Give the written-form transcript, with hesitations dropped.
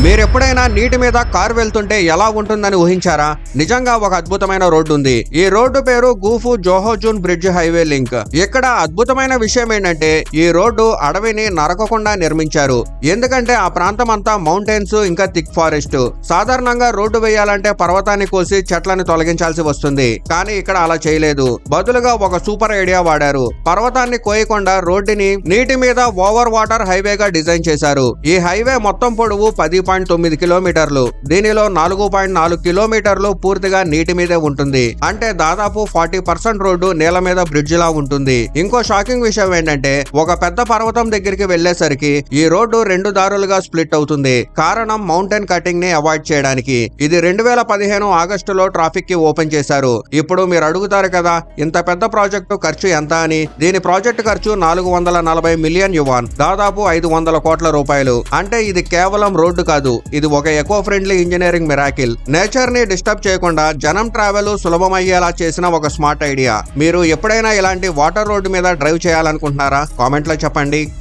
మీరెప్పుడైనా నీటి మీద కారు వెళ్తుంటే ఎలా ఉంటుందని ఊహించారా? నిజంగా ఒక అద్భుతమైన రోడ్డు ఉంది. ఈ రోడ్డు పేరు గూఫు జోహోజున్ బ్రిడ్జ్ హైవే లింక్. ఇక్కడ అద్భుతమైన విషయం ఏంటంటే ఈ రోడ్డు అడవిని నరకకుండా నిర్మించారు. ఎందుకంటే ఆ ప్రాంతం అంతా మౌంటైన్స్ ఇంకా థిక్ ఫారెస్ట్. సాధారణంగా రోడ్డు వేయాలంటే పర్వతాన్ని కోసి చెట్లను తొలగించాల్సి వస్తుంది. కానీ ఇక్కడ అలా చేయలేదు. బదులుగా ఒక సూపర్ ఐడియా వాడారు. పర్వతాన్ని కోయకుండా రోడ్డుని నీటి మీద ఓవర్ వాటర్ హైవేగా డిజైన్ చేశారు. ఈ హైవే మొత్తం పొడవు 10.9 కిలోమీటర్లు. దీనిలో 4.4 కిలోమీటర్లు పూర్తిగా నీటి మీదే ఉంటుంది. అంటే దాదాపు 40% రోడ్డు నేల మీద బ్రిడ్జ్ లా ఉంటుంది. ఇంకో షాకింగ్ విషయం ఏంటంటే ఒక పెద్ద పర్వతం దగ్గరికి వెళ్లేసరికి ఈ రోడ్డు 2 దారులుగా స్ప్లిట్ అవుతుంది. కారణం మౌంటైన్ కటింగ్ ని అవాయిడ్ చేయడానికి. ఇది 2015 ఆగస్టులో ట్రాఫిక్ కి ఓపెన్ చేశారు. ఇప్పుడు మీరు అడుగుతారు కదా, ఇంత పెద్ద ప్రాజెక్టు ఖర్చు ఎంత అని. దీని ప్రాజెక్టు ఖర్చు 440 మిలియన్ యువాన్, దాదాపు 500 కోట్ల రూపాయలు. అంటే ఇది కేవలం రోడ్డు కాదు, ఇది ఒక eco friendly engineering miracle. Nature ని డిస్టర్బ్ చేయకుండా జనం ట్రావెల్ సులభమయ్యేలా చేసిన ఒక స్మార్ట్ ఐడియా. మీరు ఎప్పుడైనా ఇలాంటి వాటర్ రోడ్డు మీద డ్రైవ్ చేయాలనుకుంటున్నారా? కామెంట్ లో చెప్పండి.